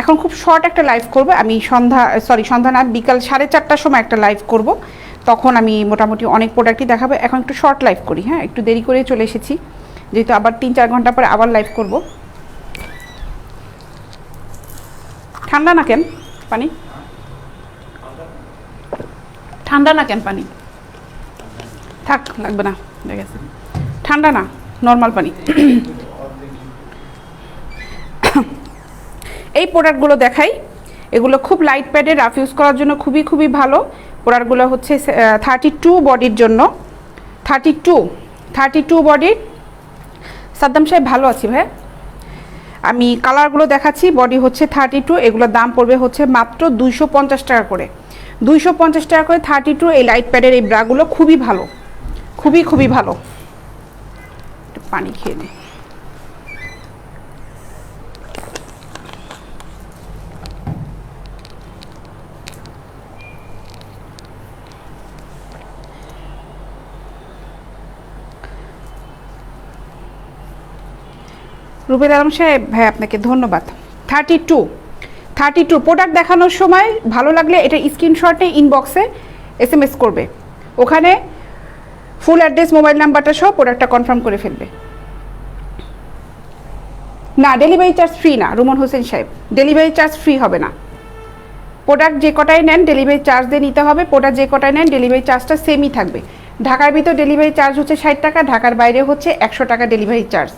এখন খুব শর্ট একটা লাইভ করব আমি, সন্ধ্যা না, বিকাল 4:30টার সময় একটা লাইভ করব, তখন আমি মোটামুটি অনেক প্রোডাক্টই দেখাবো। এখন একটু শর্ট লাইভ করি, হ্যাঁ, একটু দেরি করে চলে এসেছি, যেহেতু আবার 3-4 ঘন্টা পরে আবার লাইভ করব। ঠান্ডা না কেন পানি? ঠান্ডা না কেন পানি? থাক, লাগবে না, ঠিক আছে। ঠান্ডা না, নর্মাল পানি। এই প্রোডাক্টগুলো দেখাই, এগুলো খুব লাইট প্যাডে রাফ ইউজ করার জন্য খুবই ভালো। প্রোডাক্টগুলো হচ্ছে 32 বডির জন্য, 32 বডির। সাদ্দাম সাহেব ভালো আছি ভাই। আমি কালারগুলো দেখাচ্ছি, বডি হচ্ছে 32, এগুলোর দাম পড়বে হচ্ছে মাত্র 250 টাকা করে। 250 টাকা করে 32 এই লাইট প্যাডের এই ব্রাগুলো খুবই ভালো, খুবই ভালো। একটু পানি খেয়ে নে। রুবেল আলম সাহেব ভাই, আপনাকে ধন্যবাদ। 32 প্রোডাক্ট দেখানোর সময় ভালো লাগলে এটা স্ক্রিনশটে ইনবক্সে SMS করবে, ওখানে ফুল অ্যাড্রেস মোবাইল নাম্বারটা সহ প্রোডাক্টটা কনফার্ম করে ফেলবে। না, ডেলিভারি চার্জ ফ্রি না রুমন হোসেন সাহেব, ডেলিভারি চার্জ ফ্রি হবে না। প্রোডাক্ট যে কটাই নেন ডেলিভারি চার্জ দিয়ে নিতে হবে, প্রোডাক্ট যে কটাই নেন ডেলিভারি চার্জটা সেমই থাকবে। ঢাকার ভিতর ডেলিভারি চার্জ হচ্ছে 60 টাকা, ঢাকার বাইরে হচ্ছে 100 টাকা ডেলিভারি চার্জ।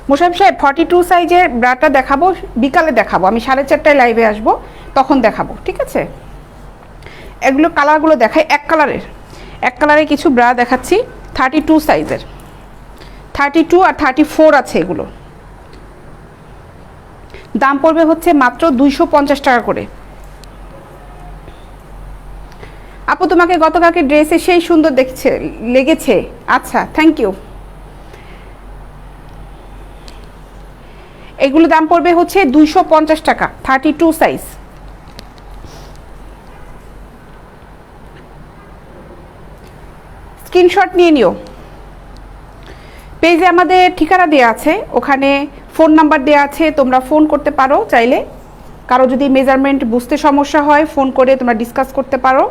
মোশারফ সাহেব 42 সাইজের ব্রাটা দেখাবো, বিকালে দেখাবো, আমি 4:30টায় লাইভে আসবো, তখন দেখাবো, ঠিক আছে। এগুলো কালারগুলো দেখাই, এক কালারের কিছু ব্রা দেখাচ্ছি 32 সাইজের, 32 আর 34 আছে। এগুলো দাম পড়বে হচ্ছে মাত্র 250 টাকা করে। আপু তোমাকে গতকালকে ড্রেসে সেই সুন্দর লেগেছে, আচ্ছা থ্যাংক ইউ। এগুলো দাম পড়বে হচ্ছে 250 টাকা, 32 সাইজ। স্ক্রিনশট নিয়ে নিও। পেজে আমাদের ঠিকানা দেওয়া আছে, ওখানে ফোন নাম্বার দেওয়া আছে, তোমরা ফোন করতে পারো চাইলে। কারো যদি মেজারমেন্ট বুঝতে সমস্যা হয় ফোন করে তোমরা ডিসকাস করতে পারো,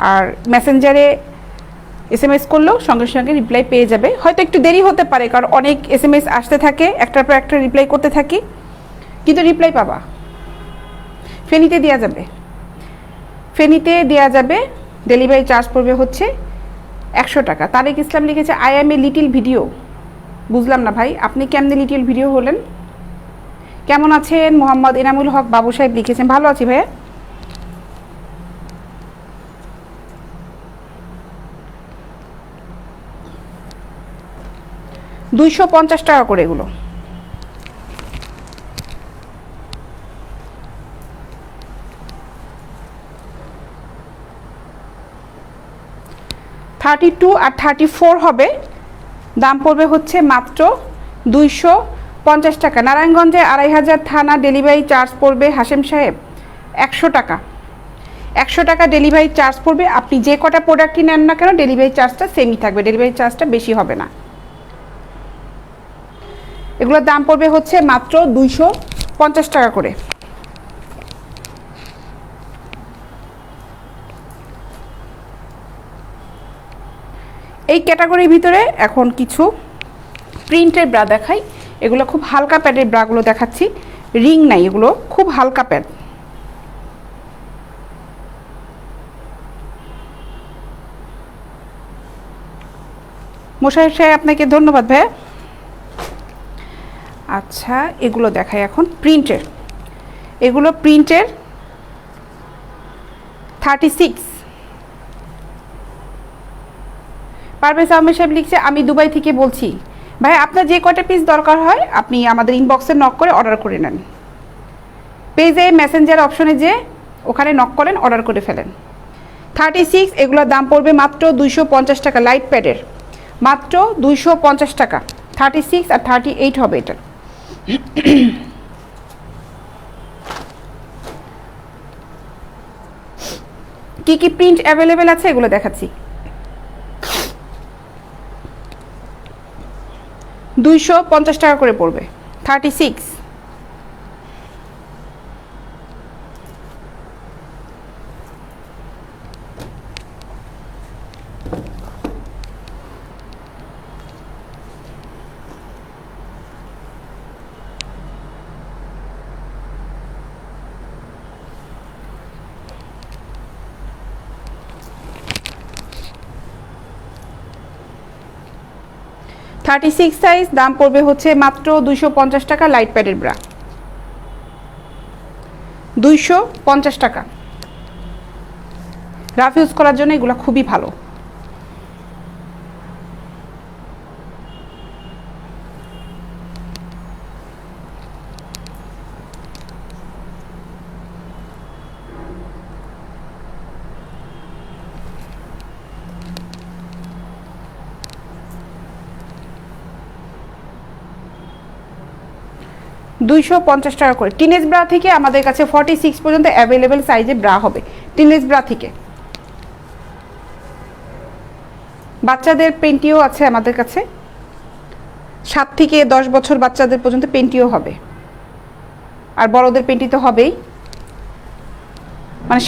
আর মেসেঞ্জারে SMS করলেও সঙ্গে সঙ্গে রিপ্লাই পেয়ে যাবে। হয়তো একটু দেরি হতে পারে, কারণ অনেক SMS আসতে থাকে, একটার পর একটা রিপ্লাই করতে থাকি, কিন্তু রিপ্লাই পাবা। ফেনীতে দেওয়া যাবে, ডেলিভারি চার্জ পড়বে হচ্ছে 100 টাকা। তারেক ইসলাম লিখেছে I M a little video. বুঝলাম না ভাই, আপনি কেমনে লিটিল ভিডিও হলেন? কেমন আছেন? মোহাম্মদ এনামুল হক বাবু সাহেব লিখেছেন ভালো আছি ভাইয়া। $250 টাকা করে এগুলো। $32 আর $34 হবে, দাম পড়বে হচ্ছে মাত্র 250 টাকা। নারায়ণগঞ্জে 2500 থানা ডেলিভারি চার্জ পড়বে হাশেম সাহেব 100 টাকা। 100 টাকা ডেলিভারি চার্জ পড়বে। আপনি যে কটা প্রোডাক্টই নেন না কেন ডেলিভারি চার্জটা সেমই থাকবে, ডেলিভারি চার্জটা বেশি হবে না। এগুলোর দাম পড়বে হচ্ছে মাত্র 250 টাকা করে। এই ক্যাটাগরির ভিতরে এখন কিছু প্রিন্টের ব্রা দেখাই। এগুলো খুব হালকা প্যাডের ব্রাগুলো দেখাচ্ছি, রিং নাই, এগুলো খুব হালকা প্যাড। মোশাররফ সাহেব আপনাকে ধন্যবাদ ভাইয়া। আচ্ছা এগুলো দেখাই এখন প্রিন্টের, এগুলো প্রিন্টের 36। পারভেজ আহমেদ সাহেব লিখছে আমি দুবাই থেকে বলছি। ভাই আপনার যে কয়টা পিস দরকার হয় আপনি আমাদের ইনবক্সে নক করে অর্ডার করে নেন। পেজে মেসেঞ্জার অপশনে যে ওখানে নক করেন, অর্ডার করে ফেলেন। 36 এগুলোর দাম পড়বে মাত্র 250 টাকা, লাইট প্যাডের মাত্র 250 টাকা। 36 আর 38 হবে এটার। কি কি প্রিন্ট অ্যাভেলেবেল আছে এগুলো দেখাচ্ছি। 250 টাকা করে পড়বে। 36। সাইজ দাম পড়বে হচ্ছে মাত্র 250 টাকা। লাইট প্যাডের ব্রা 250 টাকা। রাফ ইউজ করার জন্য এগুলো খুবই ভালো। টাকা করে। টিনেজ ব্রা থেকে আমাদের কাছে 46 পর্যন্ত অ্যাভেলেবেল সাইজে ব্রা হবে টিনেজ ব্রা থেকে। বাচ্চাদের পেন্টিও আছে আমাদের কাছে, 7 থেকে 10 বছর বাচ্চাদের পর্যন্ত পেন্টিও হবে, আর বড়দের পেন্টি তো হবেই। মানে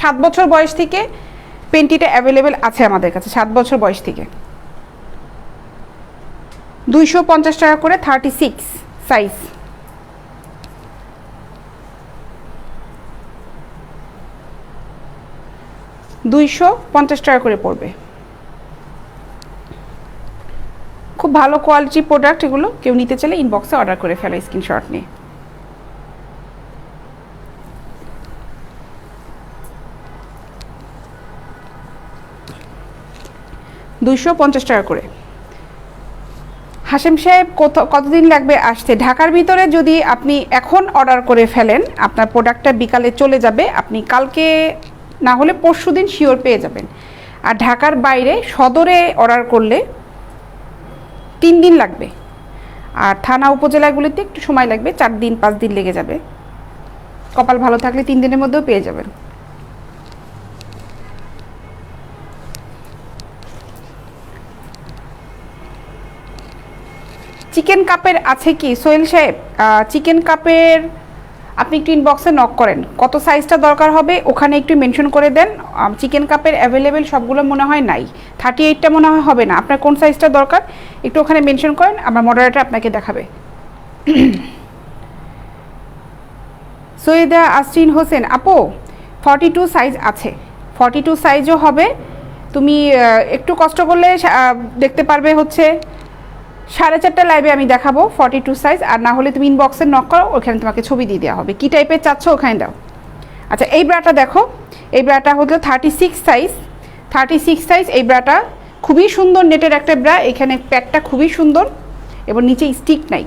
7 বছর বয়স থেকে পেন্টিটা অ্যাভেলেবেল আছে আমাদের কাছে, 7 বছর বয়স থেকে। 250 টাকা করে 36 সাইজ। 250 টাকা করে পড়বে। খুব ভালো কোয়ালিটি প্রোডাক্ট এগুলো। কেউ নিতে চাইলে ইনবক্সে অর্ডার করে ফেলো স্ক্রিনশট নিয়ে। 250 টাকা করে। হাশেম সাহেব কতদিন লাগবে আসতে? ঢাকার ভিতরে যদি আপনি এখন অর্ডার করে ফেলেন আপনার প্রোডাক্টটা বিকালে চলে যাবে, আপনি কালকে না হলে পরশুদিন শিওর পেয়ে যাবেন। আর ঢাকার বাইরে সদরে অর্ডার করলে 3 দিন লাগবে, আর থানা উপজেলাগুলিতে একটু সময় লাগবে, 4 দিন 5 দিন লেগে যাবে। কপাল ভালো থাকলে 3 দিনের মধ্যেও পেয়ে যাবেন। চিকেন কাপের আছে কি সোহেল সাহেব? চিকেন কাপের আপনি একটু ইনবক্সে নক করেন, কত সাইজটা দরকার হবে ওখানে একটু মেনশন করে দেন। চিকেন কাপের অ্যাভেলেবেল সবগুলো মনে হয় নাই, 38টা মনে হয় হবে না। আপনার কোন সাইজটা দরকার একটু ওখানে মেনশন করেন, আমার মডারেটর আপনাকে দেখাবে। সৈয়দা আসরিন হোসেন আপু 42 সাইজ আছে, 42 সাইজও হবে। তুমি একটু কষ্ট করলে দেখতে পারবে হচ্ছে 4:30 লাইভে আমি দেখাবো 42 সাইজ। আর না হলে তুমি ইনবক্সে নক করো, ওখানে তোমাকে ছবি দিয়ে দেওয়া হবে, কী টাইপের চাচ্ছ ওখানে দাও। আচ্ছা এই ব্রাটা দেখো, এই ব্রাটা হলো 36 সাইজ। 36 সাইজ এই ব্রাটা খুবই সুন্দর, নেটের একটা ব্রা। এখানে প্যাডটা খুবই সুন্দর এবং নিচে স্টিক নাই,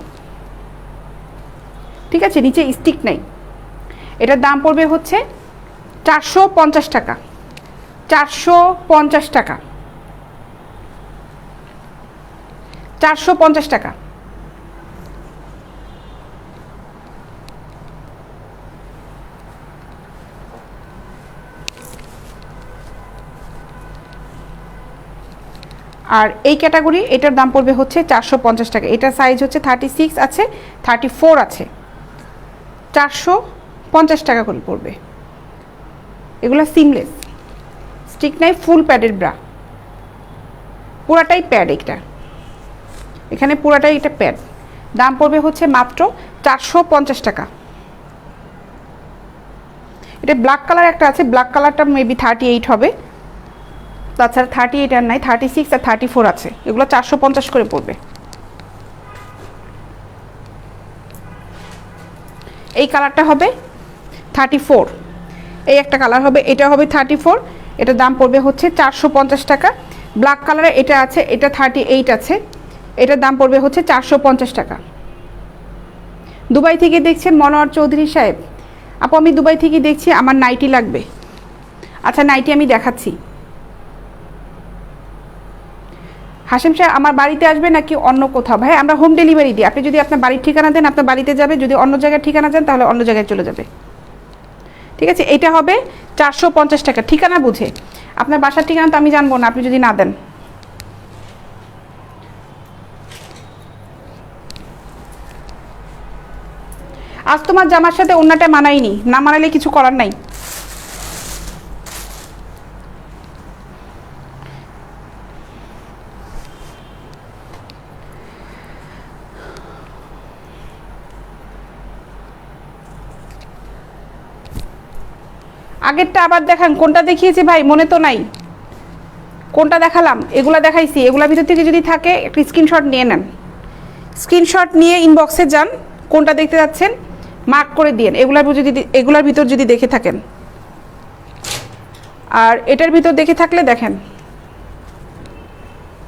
ঠিক আছে, নিচে স্টিক নাই। এটার দাম পড়বে হচ্ছে 450 টাকা। 450 টাকা, 450 টাকা। আর এই ক্যাটাগরি এটার দাম পড়বে হচ্ছে 450 টাকা। এটার সাইজ হচ্ছে 36 আছে, 34 আছে, 450 টাকা করে পড়বে। এগুলো সিমলেস, স্টিক নাই, ফুল প্যাডের ব্রা, পুরাটাই প্যাড। এটা এখানে পুরাটাই এটা প্যাড। দাম পড়বে হচ্ছে মাত্র 450 টাকা। এটা ব্ল্যাক কালার একটা আছে, ব্ল্যাক কালারটা মেবি 38 হবে, তাছাড়া 38 আর নাই, 36 আর 34 আছে। এগুলো 450 করে পড়বে। এই কালারটা হবে 34, এই একটা কালার হবে, এটা হবে 34। এটার দাম পড়বে হচ্ছে 450 টাকা। ব্ল্যাক কালারে এটা আছে, এটা 38 আছে, এটার দাম পড়বে হচ্ছে 450 টাকা। দুবাই থেকে দেখছেন মনোয়ার চৌধুরী সাহেব? আপু আমি দুবাই থেকে দেখছি, আমার নাইটি লাগবে। আচ্ছা নাইটি আমি দেখাচ্ছি। হাশেম সাহেব আমার বাড়িতে আসবে নাকি অন্য কোথাও? ভাই আমরা হোম ডেলিভারি দিই, আপনি যদি আপনার বাড়ির ঠিকানা দেন আপনার বাড়িতে যাবে, যদি অন্য জায়গায় ঠিকানা দেন তাহলে অন্য জায়গায় চলে যাবে, ঠিক আছে। এটা হবে 450 টাকা, ঠিকানা বুঝে। আপনার বাসার ঠিকানা তো আমি জানবো না আপনি যদি না দেন। আজ তোমার জামার সাথে ওড়নাটা মানায়নি, না মানালে কিছু করার নাই। আগেরটা আবার দেখান, কোনটা দেখিয়েছি ভাই মনে তো নাই, কোনটা দেখালাম? এগুলা দেখাইছি, এগুলার ভিতর থেকে যদি থাকে একটা স্ক্রিনশট নিয়ে নেন, স্ক্রিনশট নিয়ে ইনবক্সে যান, কোনটা দেখতে যাচ্ছেন মার্ক করে দিন, এগুলার ভিতর যদি দেখে থাকেন। আর এটার ভিতর দেখে থাকলে দেখেন,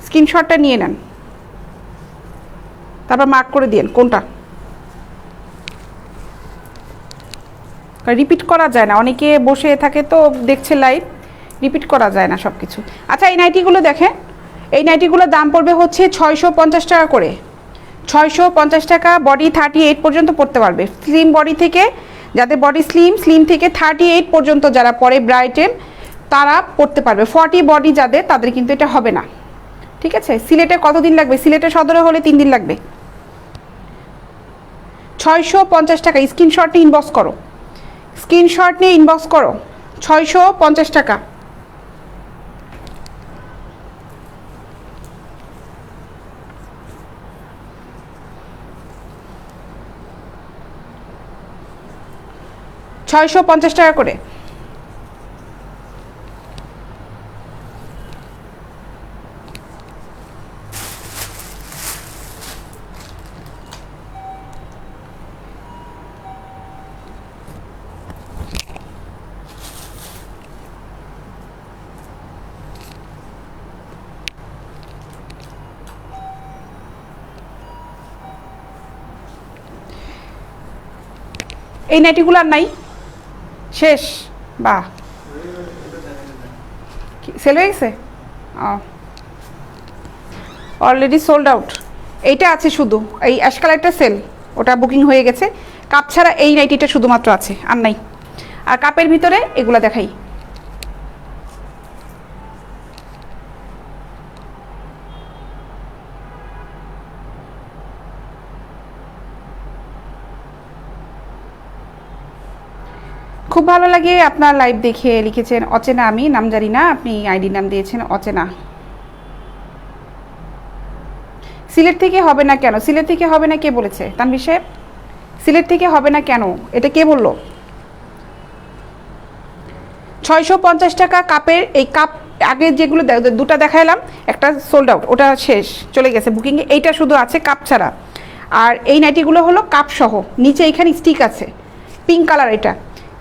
স্ক্রিনশটটা নিয়ে নেন, তারপর মার্ক করে দিন কোনটা। রিপিট করা যায় না, অনেকে বসে থাকে তো দেখছে লাইভ, রিপিট করা যায় না সব কিছু। আচ্ছা এই নাইটিগুলো দেখেন, এই নাইটিগুলোর দাম পড়বে হচ্ছে 650 টাকা করে, 650 টাকা। বডি 38 পর্যন্ত পড়তে পারবে, স্লিম বডি থেকে, যাদের বডি স্লিম থেকে 38 পর্যন্ত যারা পরে ব্রাইটেন তারা পড়তে পারবে। 40 বডি যাদের, তাদের কিন্তু এটা হবে না, ঠিক আছে? সিলেটে কতদিন লাগবে? সিলেটে সদরে হলে 3 দিন লাগবে। 650 টাকা, স্ক্রিনশট নিয়ে ইনবক্স করো, স্ক্রিনশট নিয়ে ইনবক্স করো, 650 টাকা। টাকা করে। এই নাইটিগুলো আর নাই, শেষ? বাহ, সেল হয়ে গেছে, অলরেডি সোল্ড আউট। এইটা আছে শুধু, এই অ্যাশ কালারটা সেল, ওটা বুকিং হয়ে গেছে। কাপ ছাড়া এই নাইটিটা শুধুমাত্র আছে, আর নাই। আর কাপের ভিতরে এগুলা দেখাই, খুব ভালো লাগে আপনার লাইভ দেখে। লিখেছেন অচেনা, আমি নাম জানি না, আপনি আইডি নাম দিয়েছেন অচেনা। সিলেট থেকে হবে না কেন? সিলেট থেকে হবে না কে বলেছে? তানভীর সাহেব, সিলেট থেকে হবে না কেন এটা কে বলল? 650 টাকা কাপের। এই কাপ আগে যেগুলো দুটা দেখাইলাম, একটা সোল্ড আউট, ওটা শেষ, চলে গেছে বুকিংয়ে। এইটা শুধু আছে কাপ ছাড়া। আর এই নাইটিগুলো হলো কাপ সহ, নিচে এখানে স্টিক আছে, পিঙ্ক কালার। এটা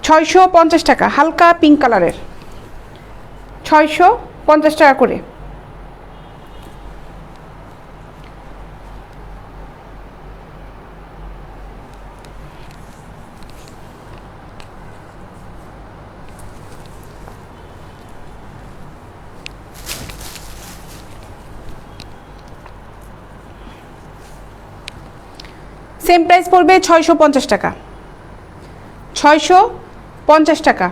650 টাকা, হালকা পিঙ্ক কালারের, 650 টাকা করে। সেম প্রাইস পড়বে 650 টাকা, 650 টাকা।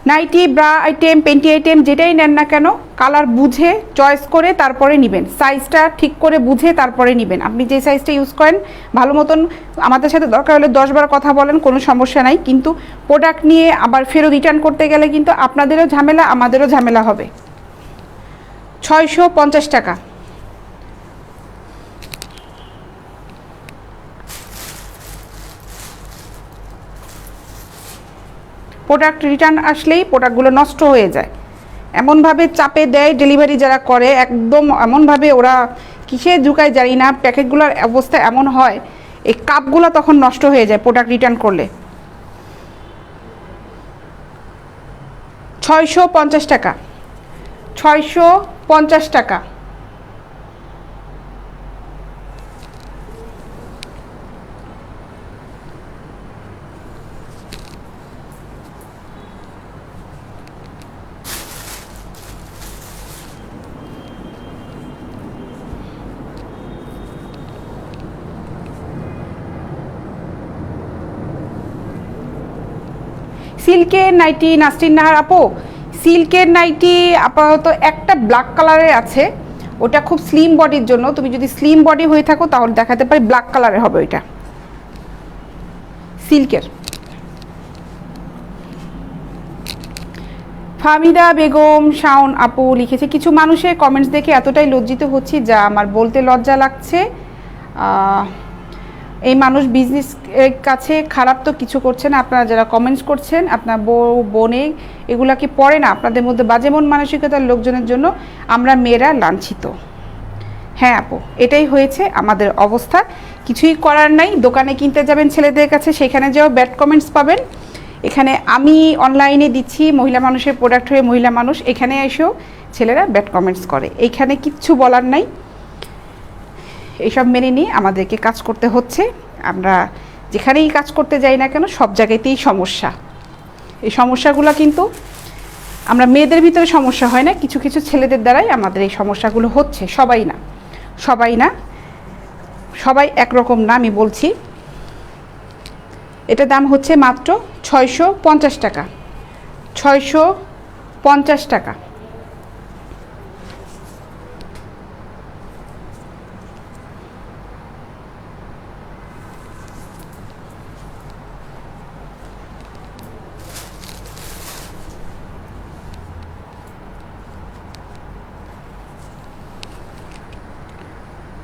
Nighty, bra item, panty item যেটাই নেন না কেন, কালার বুঝে চয়েস করে তারপরে নেবেন, সাইজটা ঠিক করে বুঝে তারপরে নেবেন। আপনি যে সাইজটা ইউজ করেন ভালো মতন, আমাদের সাথে দরকার হলে 10 বার কথা বলেন, কোনো সমস্যা নাই। কিন্তু প্রোডাক্ট নিয়ে আবার ফেরত রিটার্ন করতে গেলে কিন্তু আপনাদেরও ঝামেলা, আমাদেরও ঝামেলা হবে। 650 টাকা। প্রোডাক্ট রিটার্ন আসলেই প্রোডাক্টগুলো নষ্ট হয়ে যায়, এমনভাবে চাপে দেয় ডেলিভারি যারা করে, একদম এমনভাবে ওরা কিসে ঢুকায় জানি না, প্যাকেটগুলোর অবস্থা এমন হয় এই কাপগুলো তখন নষ্ট হয়ে যায় প্রোডাক্ট রিটার্ন করলে। 650 টাকা, 650 টাকা। সিল্কের নাইটি, নাসরিন নাহার আপু, সিল্কের নাইটি আপাতত একটা ব্ল্যাক কালারের আছে, ওটা খুব স্লিম বডির জন্য। তুমি যদি স্লিম বডি হয়ে থাকো তাহলে দেখাতে পারি, ব্ল্যাক কালারের হবে ওইটা। সিল্কের। ফাহমিদা বেগম শাওন আপু লিখেছে, কিছু মানুষের কমেন্টস দেখে এতটাই লজ্জিত হচ্ছি যা আমার বলতে লজ্জা লাগছে। এই মানুষ বিজনেস কাছে খারাপ তো কিছু করছে না, আপনারা যারা কমেন্টস করছেন আপনার বউ বোনে এগুলা কি পড়ে না? আপনাদের মধ্যে বাজে মন মানসিকতার লোকজনের জন্য আমরা মেয়েরা লাঞ্ছিত। হ্যাঁ আপু, এটাই হয়েছে আমাদের অবস্থা, কিছুই করার নাই। দোকানে কিনতে যাবেন ছেলেদের কাছে, সেখানে যেও ব্যাড কমেন্টস পাবেন। এখানে আমি অনলাইনে দিচ্ছি মহিলা মানুষের প্রোডাক্ট হয়ে মহিলা মানুষ, এখানে এসেও ছেলেরা ব্যাড কমেন্টস করে। এইখানে কিচ্ছু বলার নাই, এইসব মেনে নিয়ে আমাদেরকে কাজ করতে হচ্ছে। আমরা যেখানেই কাজ করতে যাই না কেন সব জায়গাতেই সমস্যা। এই সমস্যাগুলো কিন্তু আমরা মেয়েদের ভিতরে সমস্যা হয় না, কিছু কিছু ছেলেদের দ্বারাই আমাদের এই সমস্যাগুলো হচ্ছে। সবাই না, সবাই একরকম না, আমি বলছি। এটা দাম হচ্ছে মাত্র 650 টাকা, 650 টাকা।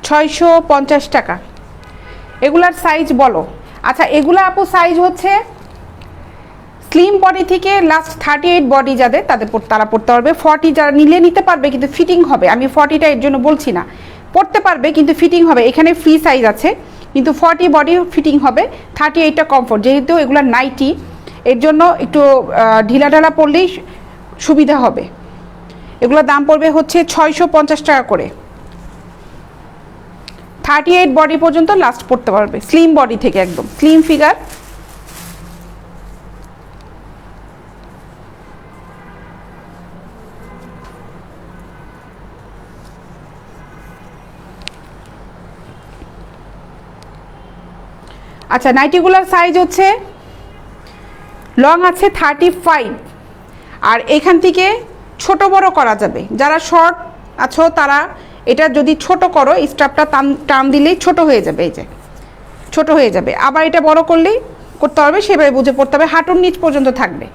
$650 টাকা। এগুলার সাইজ বলো। আচ্ছা, এগুলা আপু সাইজ হচ্ছে স্লিম বডি থেকে লাস্ট 38 বডি যাদের তারা পড়তে পারবে। 40 যারা নিতে পারবে, কিন্তু ফিটিং হবে। আমি 40টা এর জন্য বলছি না, পড়তে পারবে কিন্তু ফিটিং হবে। এখানে ফ্রি সাইজ আছে, কিন্তু 40 বডি ফিটিং হবে, 38টা কমফোর্ট। যেহেতু এগুলো নাইটি, এর জন্য একটু ঢিলাঢালা পড়লেই সুবিধা হবে। এগুলোর দাম পড়বে হচ্ছে 650 টাকা করে। 38 বডি পর্যন্ত লাস্ট পড়তে পারবে, স্লিম বডি থেকে, একদম স্লিম ফিগার। আচ্ছা, নাইটিগুলার সাইজ হচ্ছে লং আছে 35, আর এখান থেকে ছোট বড় করা যাবে। যারা শর্ট আছো তারা এটা যদি ছোট করো, স্ট্রাপটা টান দিলেই ছোট হয়ে যাবে, এই যে ছোট হয়ে যাবে। আবার এটা বড় করলেই করতে হবে, সেভাবে বুঝে পড়তে হবে। হাঁটুর নিচ পর্যন্ত থাকবে।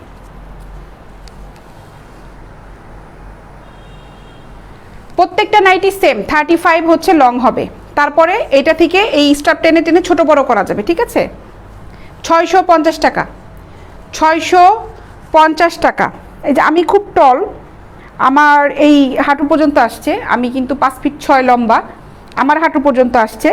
প্রত্যেকটা নাইটি সেম 35 হচ্ছে লং হবে। তারপরে এটা থেকে এই স্ট্রাপ টেনে টেনে ছোট বড় করা যাবে, ঠিক আছে। 650 টাকা, 650 টাকা। এই যে আমি খুব টল, আমার এই হাঁটু পর্যন্ত আসছে। আমি কিন্তু 5 ফিট 6 লম্বা, আমার হাঁটু পর্যন্ত আসছে।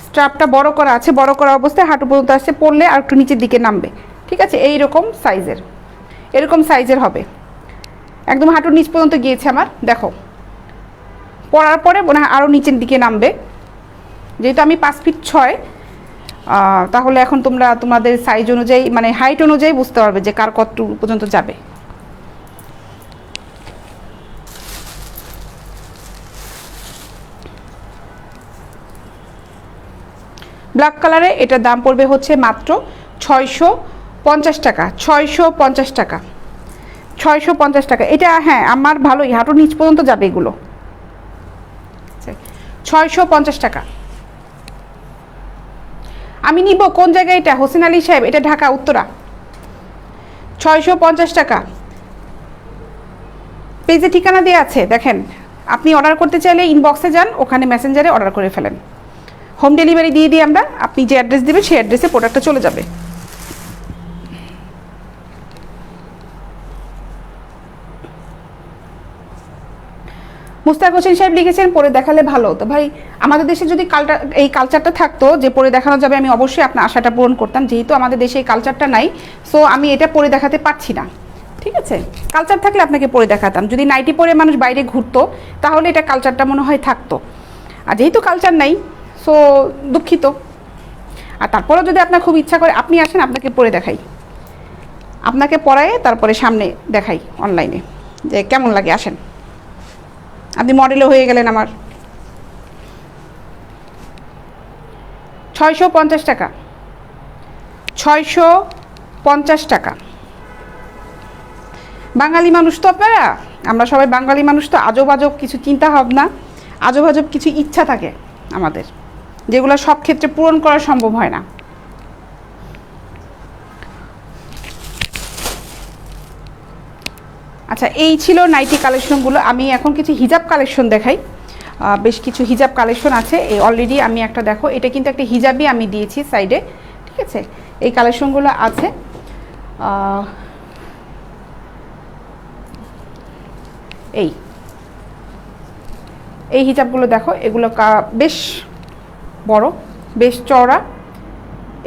স্ট্রাপটা বড় করা আছে, বড় করা অবস্থায় হাঁটু পর্যন্ত আসছে। পরলে আর একটু নিচের দিকে নামবে, ঠিক আছে। এইরকম সাইজের, এরকম সাইজের হবে, একদম হাঁটুর নিচ পর্যন্ত গিয়েছে আমার। দেখো, পরার পরে মনে হয় আরও নিচের দিকে নামবে। যেহেতু আমি 5 ফিট 6, তাহলে এখন তোমরা তোমাদের সাইজ অনুযায়ী, মানে হাইট অনুযায়ী বুঝতে পারবে যে কার কতটুকু পর্যন্ত যাবে। ব্ল্যাক কালারে এটার দাম পড়বে হচ্ছে মাত্র 650 টাকা, 650 টাকা, 650 টাকা। এটা হ্যাঁ আমার ভালোই, হাঁটুর নিচ পর্যন্ত যাবে এগুলো। 650 টাকা। আমি নিব কোন জায়গায়? এটা হোসেন আলী সাহেব, এটা ঢাকা উত্তরা। 650 টাকা। পেজে ঠিকানা দেওয়া আছে, দেখেন। আপনি অর্ডার করতে চাইলে ইনবক্সে যান, ওখানে মেসেঞ্জারে অর্ডার করে ফেলেন। হোম ডেলিভারি দিয়ে দিই আমরা। আপনি যে অ্যাড্রেস দেবেন সেই অ্যাড্রেসে প্রোডাক্টটা চলে যাবে। মুস্তাক হোসেন সাহেব লিখেছেন পরে দেখালে ভালো হতো। ভাই, আমাদের দেশে যদি এই কালচারটা থাকতো যে পরে দেখানো যাবে, আমি অবশ্যই আপনার আশাটা পূরণ করতাম। যেহেতু আমাদের দেশে এই কালচারটা নাই, সো আমি এটা পরে দেখাতে পারছি না, ঠিক আছে। কালচার থাকলে আপনাকে পরে দেখাতাম। যদি নাইটি পরে মানুষ বাইরে ঘুরতো তাহলে এটা কালচারটা মনে হয় থাকতো। আর যেহেতু কালচার নাই, সো দুঃখিত। আর তারপরেও যদি আপনার খুব ইচ্ছা করে, আপনি আসেন, আপনাকে পরে দেখাই, আপনাকে পরায়ে তারপরে সামনে দেখাই অনলাইনে যে কেমন লাগে। আসেন, আপনি মডেলও হয়ে গেলেন আমার। 650 টাকা, 650 টাকা। বাঙালি মানুষ তো আপনারা, আমরা সবাই বাঙালি মানুষ তো। আজব আজব কিছু চিন্তা ভাবনা, আজব আজব কিছু ইচ্ছা থাকে আমাদের, যেগুলো সব ক্ষেত্রে পূরণ করা সম্ভব হয় না। আচ্ছা, এই ছিল নাইটি কালেকশনগুলো। আমি এখন কিছু হিজাব কালেকশন দেখাই। বেশ কিছু হিজাব কালেকশন আছে। এই অলরেডি আমি একটা দেখো, এটা কিন্তু একটা হিজাবই আমি দিয়েছি সাইডে, ঠিক আছে। এই কালেকশনগুলো আছে। এই হিজাবগুলো দেখো, এগুলো বেশ বড়, বেশ চওড়া।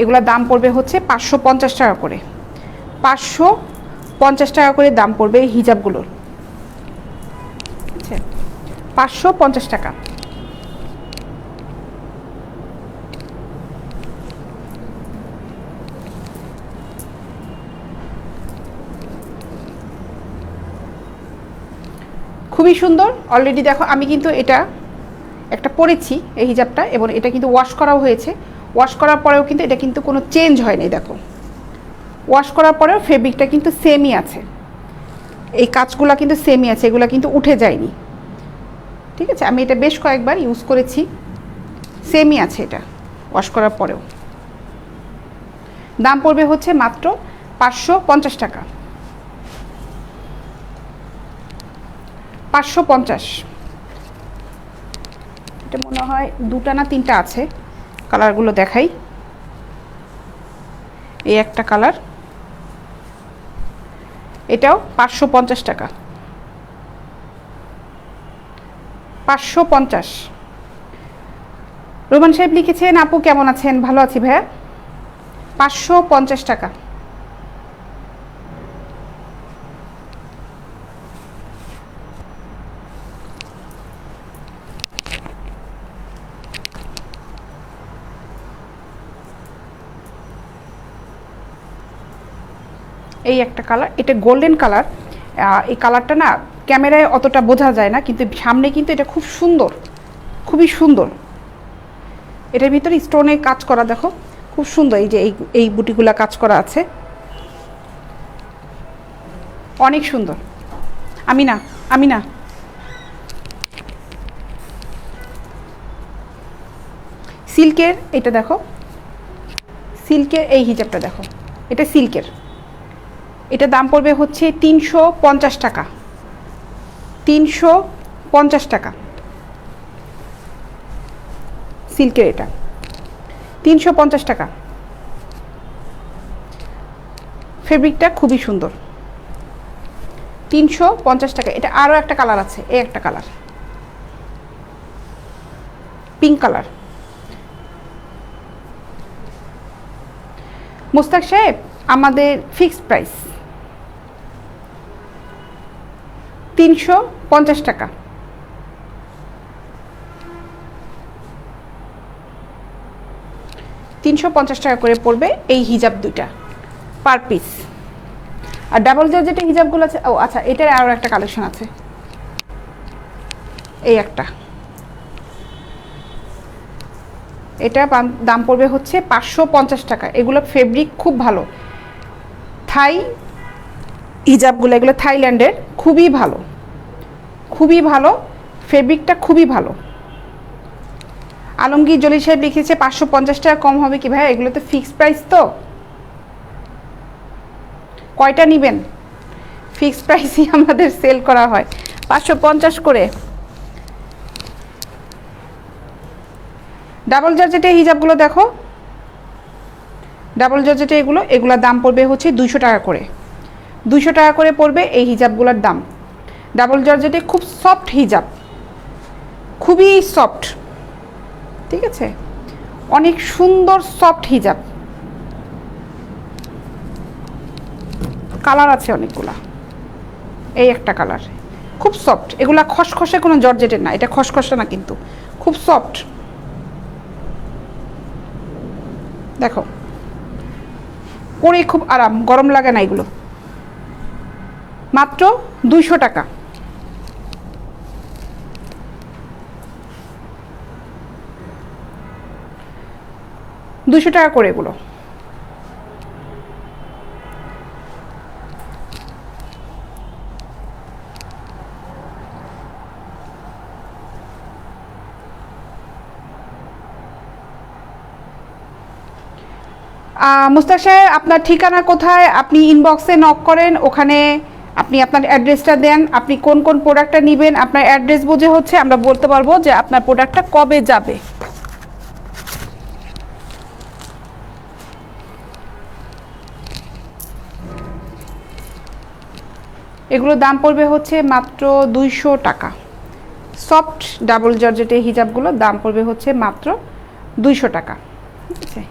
এগুলোর দাম পড়বে হচ্ছে 550 টাকা করে। 550 টাকা করে দাম পড়বে এই হিজাবগুলোর, আচ্ছা 550 টাকা। খুবই সুন্দর। অলরেডি দেখো, আমি কিন্তু এটা একটা পরেছি এই হিজাবটা, এবং এটা কিন্তু ওয়াশ করাও হয়েছে। ওয়াশ করার পরেও কিন্তু এটা কিন্তু কোনো চেঞ্জ হয়নি। দেখো, ওয়াশ করার পরেও ফেব্রিকটা কিন্তু সেমই আছে, এই কাজগুলো কিন্তু সেমই আছে, এগুলো কিন্তু উঠে যায়নি, ঠিক আছে। আমি এটা বেশ কয়েকবার ইউজ করেছি, সেমই আছে এটা ওয়াশ করার পরেও। দাম পড়বে হচ্ছে মাত্র 550 টাকা। 550। এটা মনে হয় দুটা না তিনটা আছে। কালারগুলো দেখাই। এই একটা কালার, এটাও 550 টাকা। 550। রোমান সাহেব লিখেছেন, আপু কেমন আছেন? ভালো আছি ভাইয়া। 550 টাকা। এই একটা কালার, এটা গোল্ডেন কালার। এই কালারটা না ক্যামেরায় অতটা বোঝা যায় না, কিন্তু সামনে কিন্তু এটা খুব সুন্দর, খুবই সুন্দর। এটার ভিতরে স্টোনে কাজ করা, দেখো খুব সুন্দর। এই যে এই বুটিগুলা কাজ করা আছে, অনেক সুন্দর। আমি না সিল্কের, এটা দেখো সিল্কের এই হিজাবটা দেখো, এটা সিল্কের। এটা দাম পড়বে হচ্ছে 350 টাকা। 350 টাকা সিল্কের, এটা 350 টাকা। ফেব্রিকটা খুবই সুন্দর। 350 টাকা। এটা আরও একটা কালার আছে, এই একটা কালার, পিঙ্ক কালার। মুস্তাক সাহেব, আমাদের ফিক্সড প্রাইস 350 টাকা। 350 টাকা করে পড়বে এই হিজাব দুইটা পার পিস। আর ডাবল জর্জেটের হিজাবগুলো আছে। ও আচ্ছা, এটার আরও একটা কালেকশন আছে, এই একটা। এটা দাম পড়বে হচ্ছে 550 টাকা। এগুলো ফেব্রিক খুব ভালো, থাই হিজাবগুলো, এগুলো থাইল্যান্ডের, খুবই ভালো, খুবই ভালো, ফেব্রিকটা খুবই ভালো। আলমগীর জলিল সাহেব লিখেছে 550 টাকা কম হবে কি ভাই? এগুলো তো ফিক্সড প্রাইস, তো কয়টা নেবেন? ফিক্সড প্রাইসই আমাদের সেল করা হয় 550 করে। ডাবল জর্জেটের হিজাবগুলো দেখো, ডাবল জর্জেটে এগুলোর দাম পড়বে হচ্ছে 200 টাকা করে। 200 টাকা করে পড়বে এই হিজাবগুলোর দাম। ডাবল জর্জেটে খুব সফট হিজাব, খুবই সফট, ঠিক আছে, অনেক সুন্দর সফট হিজাব। কালার আছে অনেকগুলা, এই একটা কালার, খুব সফট। এগুলা খসখসে কোনো জর্জেটের না, এটা খসখসে না, কিন্তু খুব সফট। দেখো, পরে খুব আরাম, গরম লাগে না। এগুলো মাত্র 200 টাকা। টাকা করে এগুলো। মুস্তাক সাহেব, আপনার ঠিকানা কোথায়? আপনি ইনবক্সে নক করেন, ওখানে আপনি আপনার অ্যাড্রেসটা দেন, আপনি কোন কোন প্রোডাক্টটা নেবেন, আপনার অ্যাড্রেস বুঝে হচ্ছে আমরা বলতে পারবো যে আপনার প্রোডাক্টটা কবে যাবে। এগুলো দাম পড়বে হচ্ছে মাত্র 200 টাকা। সফট ডাবল জর্জেটের হিজাবগুলো দাম পড়বে হচ্ছে মাত্র 200 টাকা। ঠিক আছে,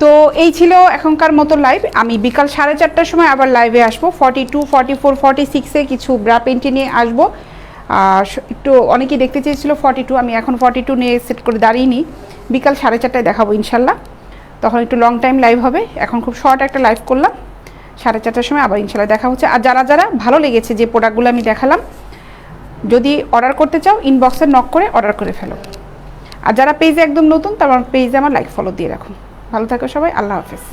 তো এই ছিল এখনকার মতো লাইভ। আমি বিকাল 4:30টার সময় আবার লাইভে আসবো। 42, 44, 46-এ কিছু ব্রা পেন্টি নিয়ে আসবো। একটু অনেকেই দেখতে চেয়েছিল 42, আমি এখন 42 নিয়ে সেট করে দাঁড়িয়ে নিই। বিকাল 4:30টায় দেখাবো ইনশাল্লাহ, তখন একটু লং টাইম লাইভ হবে। এখন খুব শর্ট একটা লাইভ করলাম। 4:30টার সময় আবার ইনশাল্লাহ দেখা হচ্ছে। আর যারা যারা ভালো লেগেছে যে প্রোডাক্টগুলো আমি দেখালাম, যদি অর্ডার করতে চাও ইনবক্সে নক করে অর্ডার করে ফেলো। আর যারা পেজে একদম নতুন, তারপর পেজে আমার লাইক ফলো দিয়ে রাখুন। ভালো থাকো সবাই, আল্লাহ হাফেজ।